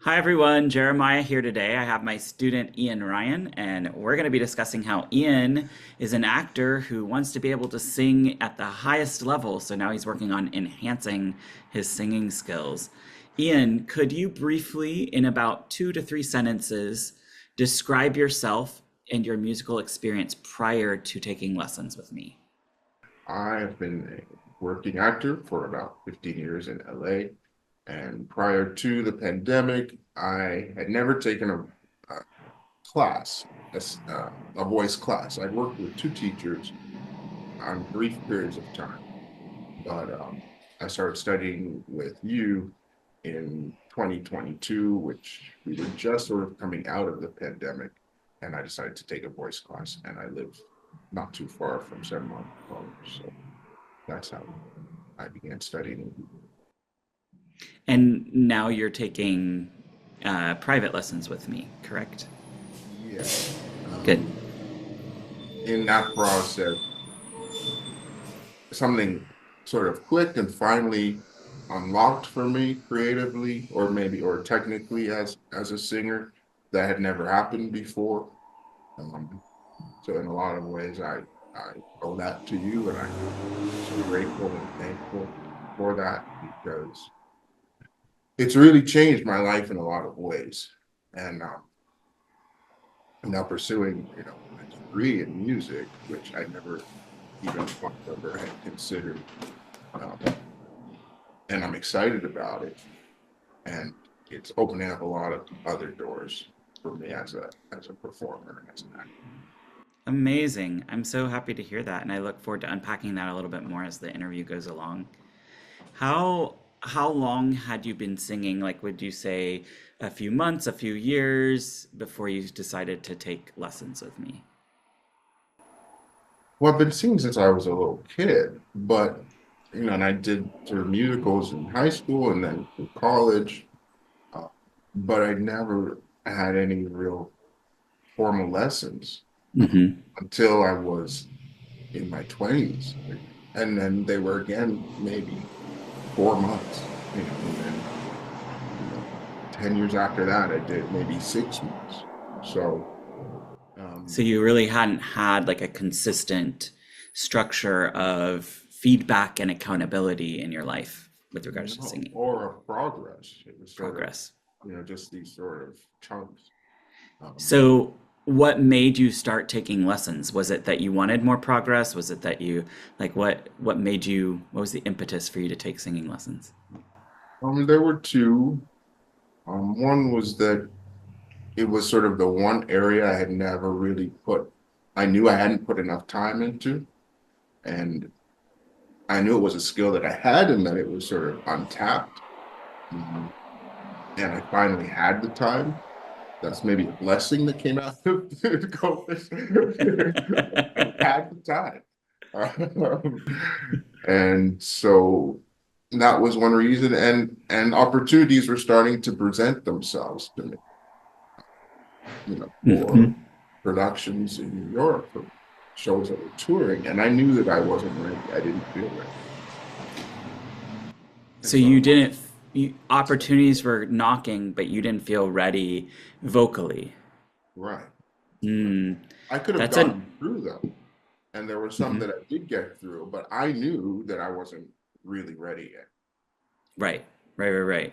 Hi everyone, Jeremiah here today. I have my student Ian Ryan, and we're going to be discussing how Ian is an actor who wants to be able to sing at the highest level. So now he's working on enhancing his singing skills. Ian, could you briefly, in about 2 to 3 sentences, describe yourself and your musical experience prior to taking lessons with me? I've been a working actor for about 15 years in LA. And prior to the pandemic, I had never taken a class, a voice class. I worked with two teachers on brief periods of time, but I started studying with you in 2022, which we were just sort of coming out of the pandemic. And I decided to take a voice class, and I live not too far from San Marcos. So that's how I began studying. And now you're taking private lessons with me, correct? Yes. Good. In that process, something sort of clicked and finally unlocked for me creatively, or maybe or technically as a singer that had never happened before. Um, so in a lot of ways, I owe that to you, and I'm so grateful and thankful for that because it's really changed my life in a lot of ways. And I'm now pursuing, a degree in music, which I never even thought of or had considered. Um, and I'm excited about it. And it's opening up a lot of other doors for me as a performer and as an actor. Amazing. I'm so happy to hear that, and I look forward to unpacking that a little bit more as the interview goes along. How long had you been singing? Like, would you say a few months, a few years before you decided to take lessons with me? Well, I've been singing since I was a little kid, but and I did sort of musicals in high school and then in college, uh, but I never had any real formal lessons Hmm. until I was in my 20s. And then they were again maybe 4 months, and then, you know, 10 years after that, I did maybe 6 months. So, So um, you really hadn't had like a consistent structure of feedback and accountability in your life with regards to no, singing or a progress. It was sort of, progress. just these sort of chunks. Um, So, what made you start taking lessons? Was it that you wanted more progress? Was it that you like what made you what was the impetus for you to take singing lessons? there were two. One was that it was sort of the one area I had never really I knew I hadn't put enough time into. And I knew it was a skill that I had and that it was sort of untapped. Mhm. And I finally had the time. That's maybe a blessing that came out of COVID. I had the time. Um, and so that was one reason. And opportunities were starting to present themselves to me, for Hmm. productions in New York, for shows that were touring. And I knew that I wasn't ready. I didn't feel ready. And So so I you wanted didn't opportunities were knocking, but you didn't feel ready vocally. right. Right. Hmm. I could have That's an gotten through them, and there were some Mhm. that I did get through, but I knew that I wasn't really ready yet. Right, right.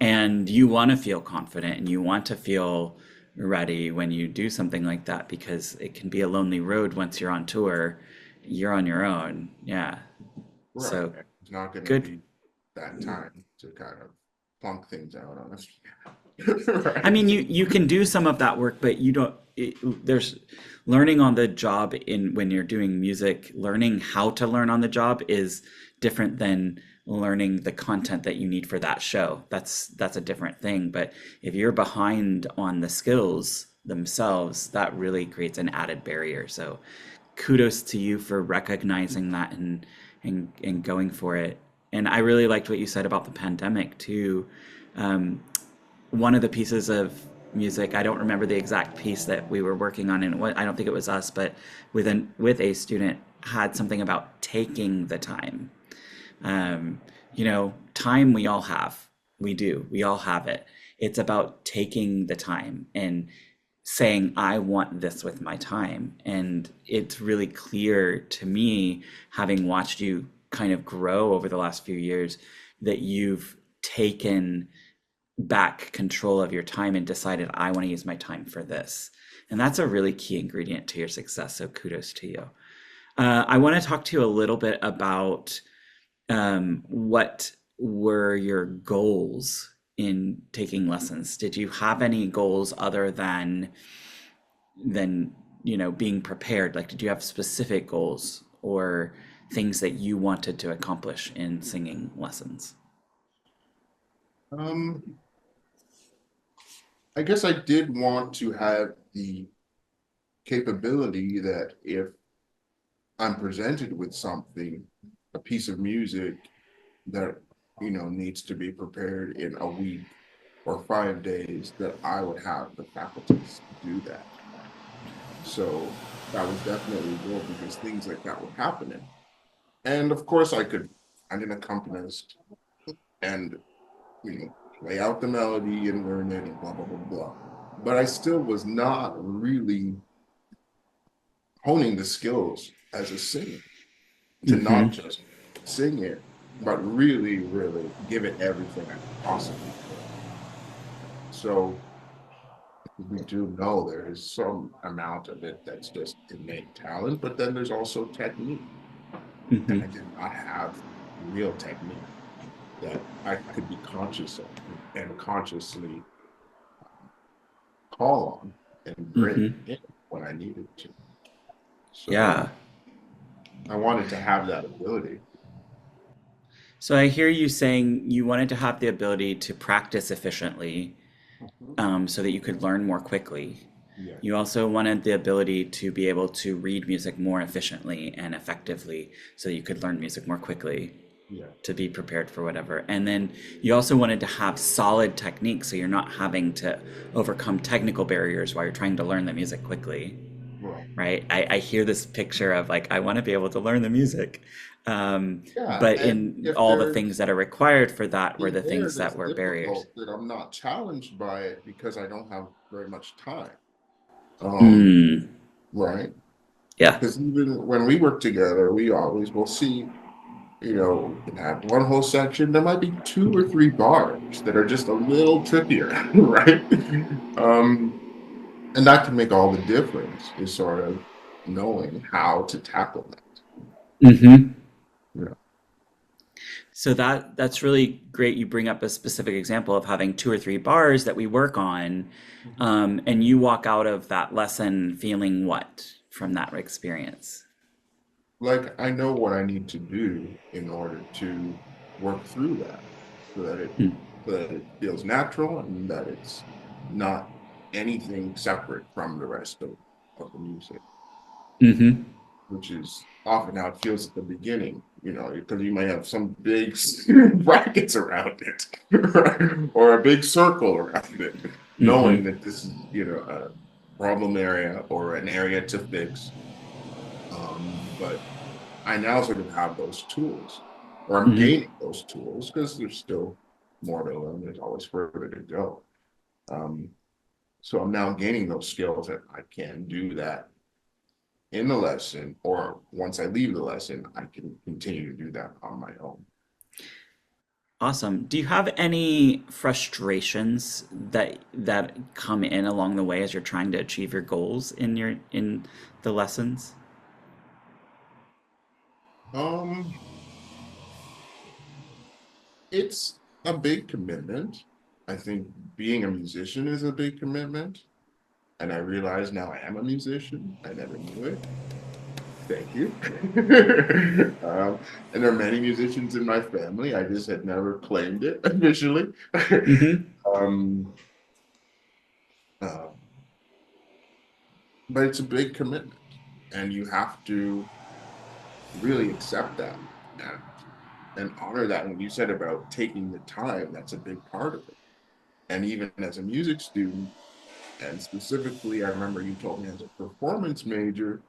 And you want to feel confident and you want to feel ready when you do something like that because it can be a lonely road once you're on tour. You're on your own. Yeah. Right. So And it's not going to good. be that time to kind of plunk things out on us. I Right. mean, you can do some of that work, but you don't. There's learning on the job in when you're doing music. Learning how to learn on the job is different than learning the content that you need for that show. That's a different thing. But if you're behind on the skills themselves, that really creates an added barrier. So kudos to you for recognizing that and going for it. And I really liked what you said about the pandemic too. Um, One of the pieces of music, I don't remember the exact piece that we were working on, and I don't think it was us, but with a student had something about taking the time. Time we all have. We do. We all have it. It's about taking the time and saying, I want this with my time. And it's really clear to me, having watched you kind of grow over the last few years, that you've taken back control of your time and decided, I want to use my time for this. And that's a really key ingredient to your success. So kudos to you. I want to talk to you a little bit about what were your goals in taking lessons? Did you have any goals other than being prepared? Like, did you have specific goals or things that you wanted to accomplish in singing lessons? Um, I guess I did want to have the capability that if I'm presented with something, a piece of music that needs to be prepared in a week or 5 days, that I would have the faculties to do that. So that was definitely a goal because things like that were happening. And of course, I could find an accompanist and play out the melody and learn it and blah blah blah blah. But I still was not really honing the skills as a singer to not Hmm. just sing it, but really, really give it everything I possibly could. So we do know there is some amount of it that's just innate talent, but then there's also technique. And I Hmm. did not have real technique that I could be conscious of and consciously call on and bring Hmm. in when I needed to. Yeah. So I wanted to have that ability. So I hear you saying you wanted to have the ability to practice efficiently, Mhm. so that you could learn more quickly. Yeah, You also wanted the ability to be able to read music more efficiently and effectively so that you could learn music more quickly yeah, to be prepared for whatever. And then you also wanted to have solid technique so you're not having to overcome technical barriers while you're trying to learn the music quickly, right. right? I hear this picture of like, I want to be able to learn the music. Yeah, But and in all the things that are required for that were the things if that it's were barriers. difficult, that I'm not challenged by it because I don't have very much time. Um, Mm, right. yeah. Because even when we work together, we always will see, we can have one whole section. There might be two or three bars that are just a little trickier, right? Um, and that can make all the difference, is sort of knowing how to tackle that. Hmm. Yeah. So that's really great. You bring up a specific example of having two or three bars that we work on, and you walk out of that lesson feeling what from that experience? Like I know what I need to do in order to work through that so that it Mm. so that it feels natural and that it's not anything separate from the rest of the music, Mm-hmm. which is often how it feels at the beginning, because you may have some big brackets around it, right? Or a big circle around it, knowing Mm-hmm. that this is, a problem area or an area to fix. But I now sort of have those tools, or I'm Mm-hmm. gaining those tools because there's still more to learn. There's always further to go. Um, so I'm now gaining those skills that I can do that in the lesson, or once I leave the lesson, I can continue to do that on my own. Awesome. Do you have any frustrations that come in along the way as you're trying to achieve your goals in the lessons? Um, it's a big commitment. I think being a musician is a big commitment. And I realize now I am a musician. I never knew it. Thank you. And there are many musicians in my family. I just had never claimed it officially. Mm-hmm. um, uh, but it's a big commitment, and you have to really accept that and honor that. When you said about taking the time, that's a big part of it. And even as a music student, and specifically, I remember you told me as a performance major,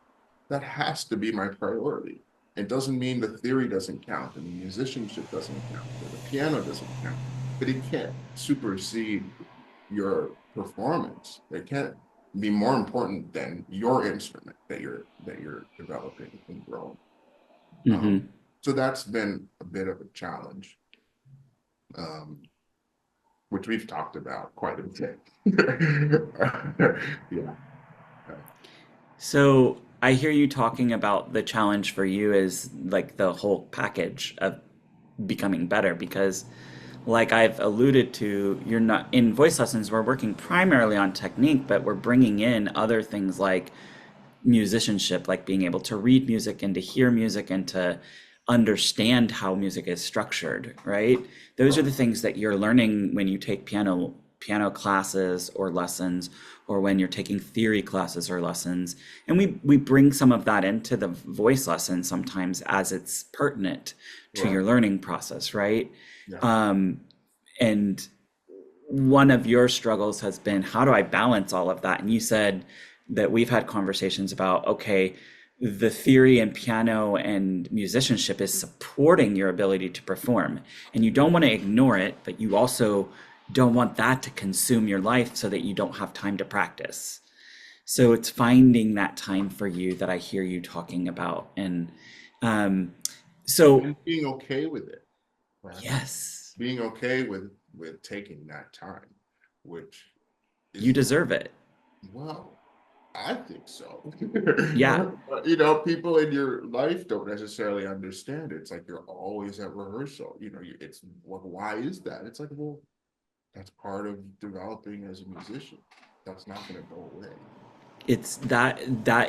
that has to be my priority. It doesn't mean the theory doesn't count and the musicianship doesn't count or the piano doesn't count. but it can't supersede your performance. It can't be more important than your instrument that you're developing and growing. Hmm. So that's been a bit of a challenge, um, which we've talked about quite a bit. Yeah. So I hear you talking about the challenge for you is like the whole package of becoming better because like I've alluded to, you're not in voice lessons, we're working primarily on technique, but we're bringing in other things like musicianship, like being able to read music and to hear music and to understand how music is structured, right? Those are the things that you're learning when you take piano classes or lessons, or when you're taking theory classes or lessons. And we bring some of that into the voice lesson sometimes as it's pertinent to Right. your learning process, right? Yeah. Um, and one of your struggles has been how do I balance all of that? And you said that we've had conversations about, okay, the theory and piano and musicianship is supporting your ability to perform. And you don't want to ignore it, but you also don't want that to consume your life so that you don't have time to practice. So it's finding that time for you that I hear you talking about. And um, so, And being okay with it, right? yes, Being okay with taking that time, which you is, deserve it. well, I think so. Yeah. You know, people in your life don't necessarily understand it. It's like you're always at rehearsal. You know, it's, well, why is that? It's like, well, that's part of developing as a musician. That's not going to go away. It's that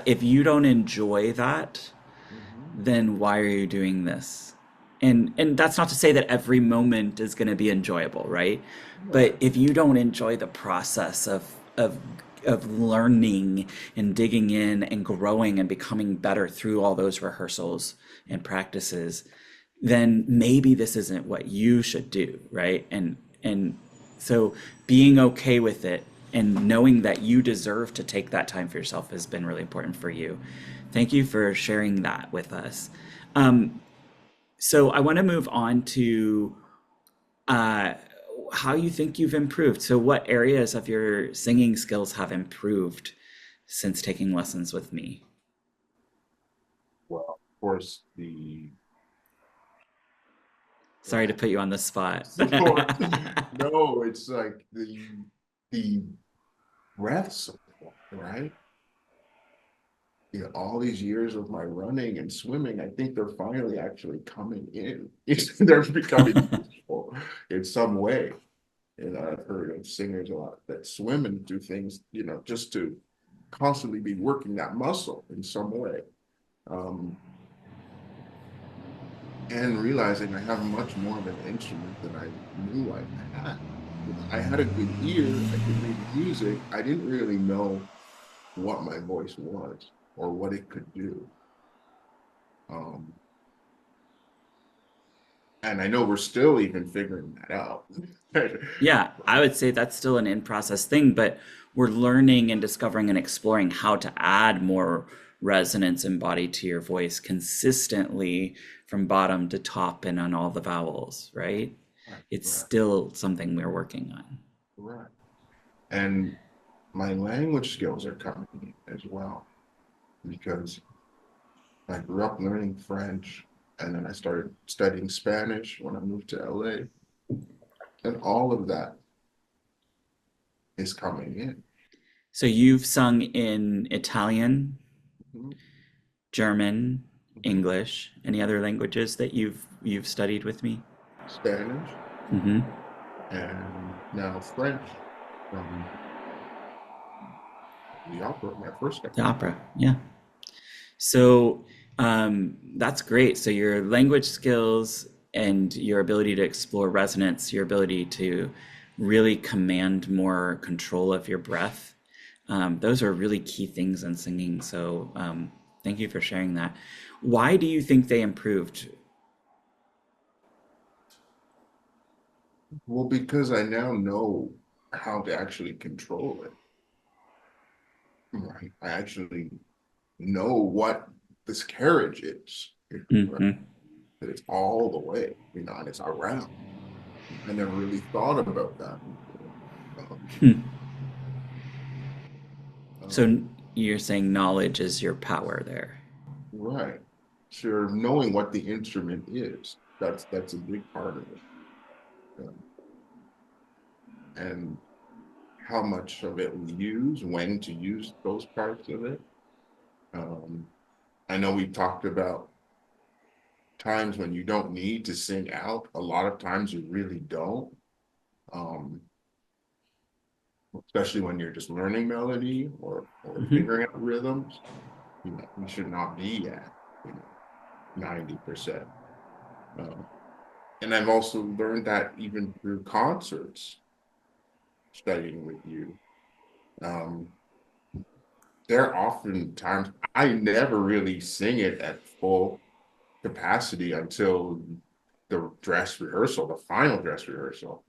if you don't enjoy that, Hmm. then why are you doing this? And that's not to say that every moment is going to be enjoyable, right? But Right. if you don't enjoy the process of learning and digging in and growing and becoming better through all those rehearsals and practices, then maybe this isn't what you should do, right? And so being okay with it and knowing that you deserve to take that time for yourself has been really important for you. Thank you for sharing that with us. So I want to move on to uh, how you think you've improved. So what areas of your singing skills have improved since taking lessons with me? Well, of course, the Sorry to put you on the spot. so, no, it's like the breath support, right? You know, all these years of my running and swimming, I think they're finally actually coming in. They're becoming useful in some way. And I've heard of singers a lot that swim and do things, you know, just to constantly be working that muscle in some way. Um, and realizing I have much more of an instrument than I knew I had. You know, I had a good ear, I could read music. I didn't really know what my voice was or what it could do. Um, and I know we're still even figuring that out. Yeah, I would say that's still an in-process thing, but we're learning and discovering and exploring how to add more resonance and body to your voice consistently from bottom to top and on all the vowels, right? Right, It's right, still something we're working on. right. And my language skills are coming in as well because I grew up learning French and then I started studying Spanish when I moved to LA. And all of that is coming in. So you've sung in Italian, Mhm, German, mhm. English, any other languages that you've studied with me? Spanish Hmm. and now French from the opera, my first The opera. opera, yeah. So that's great. So your language skills and your ability to explore resonance, your ability to really command more control of your breath, those are really key things in singing. So thank you for sharing that. Why do you think they improved? Well, because I now know how to actually control it. Right. I actually know what this carriage is. Right? Hmm. That it's all the way, you know, and it's around. I never really thought about that before. Um, Hmm. um, So you're saying knowledge is your power there. right. Sure, knowing what the instrument is, that's a big part of it. Um, and how much of it we use, when to use those parts of it. Um, I know we talked about times when you don't need to sing out. A lot of times you really don't. Um, Especially when you're just learning melody or Hmm. figuring out rhythms. You should not be at, you know, 90%. Um, and I've also learned that even through concerts, studying with you. Um, there are often times I never really sing it at full capacity until the dress rehearsal, the final dress rehearsal,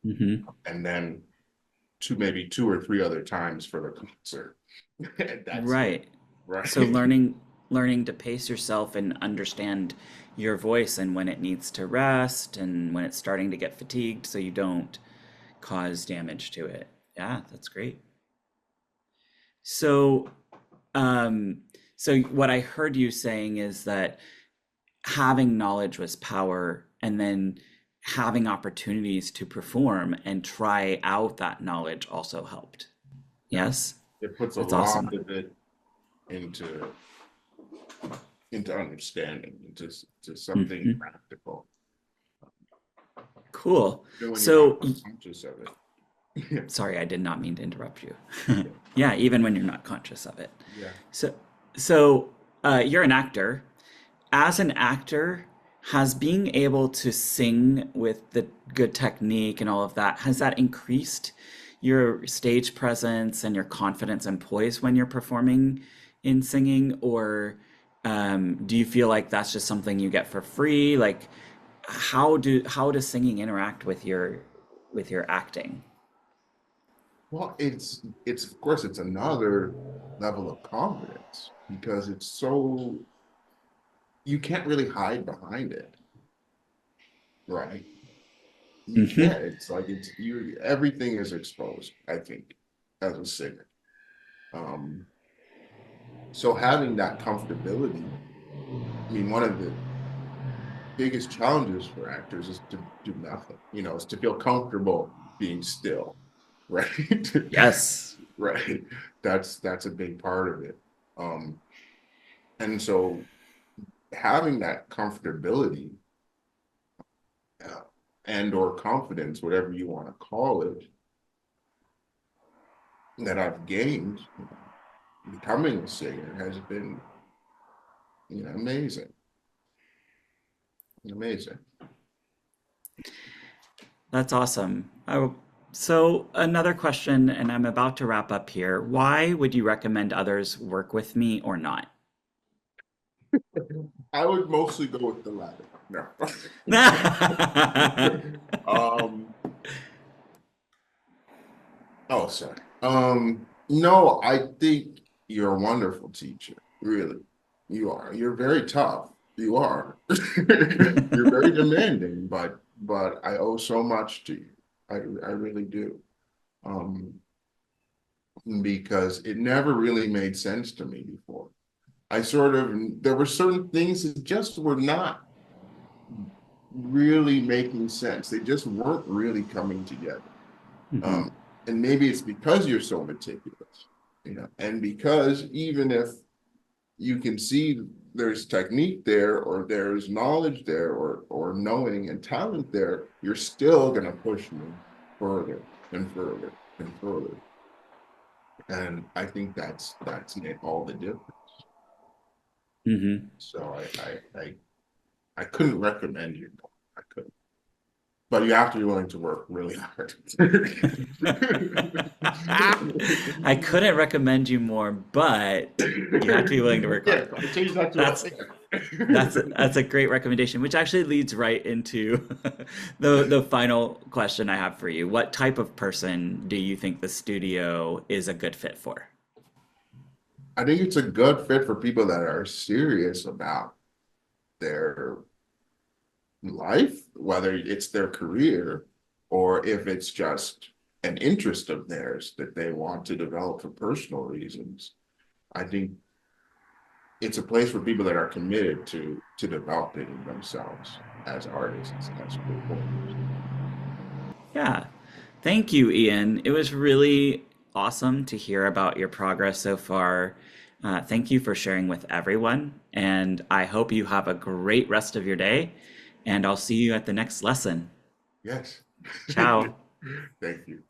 Hmm. and then maybe two or three other times for the concert. And that's it, Right. So right? learning to pace yourself and understand your voice and when it needs to rest and when it's starting to get fatigued so you don't cause damage to it. Yeah, that's great. So um so what I heard you saying is that having knowledge was power, and then having opportunities to perform and try out that knowledge also helped. Yeah. Yes? It puts a That's lot awesome. of it into understanding, into something Mhm. practical, Cool. even when you're not So, conscious of it. sorry, I did not mean to interrupt you. Yeah. Yeah, even when you're not conscious of it. Yeah. So, so you're an actor. As an actor, has being able to sing with the good technique and all of that, has that increased your stage presence and your confidence and poise when you're performing in singing? Or do you feel like that's just something you get for free? Like, how does singing interact with your acting? Well, it's of course it's another level of confidence because it's so you can't really hide behind it, right? You Hmm. can't. It's like it's you everything is exposed, I think, as a singer. Um, so having that comfortability, I mean, one of the biggest challenges for actors is to do nothing, is to feel comfortable being still, right? Yes. Right. That's a big part of it. Um, and so having that comfortability uh, and or confidence, whatever you want to call it, that I've gained becoming a singer has been, amazing, amazing. That's awesome. So another question, and I'm about to wrap up here. Why would you recommend others work with me or not? I would mostly go with the latter. No. um, oh, sorry. No, I think you're a wonderful teacher. Really. You are. You're very tough. You are. You're very demanding, but I owe so much to you. I really do. Um, because it never really made sense to me before. There were certain things that just were not really making sense. They just weren't really coming together. Hmm. Um, and maybe it's because you're so meticulous, and because even if you can see there's technique there or there's knowledge there or knowing and talent there, you're still gonna push me further and further and further. And I think that's made all the difference. Hmm. So I couldn't recommend you more. I couldn't. But you have to be willing to work really hard. I couldn't recommend you more, but you have to be willing to work hard. Yes, I changed that to a That's that's a great recommendation, which actually leads right into the final question I have for you. What type of person do you think the studio is a good fit for? I think it's a good fit for people that are serious about their life, whether it's their career. or if it's just an interest of theirs that they want to develop for personal reasons. I think it's a place for people that are committed to developing themselves as artists, as performers. Yeah. Thank you, Ian. It was really awesome to hear about your progress so far. Thank you for sharing with everyone, and I hope you have a great rest of your day, and I'll see you at the next lesson. Yes. Ciao. Thank you.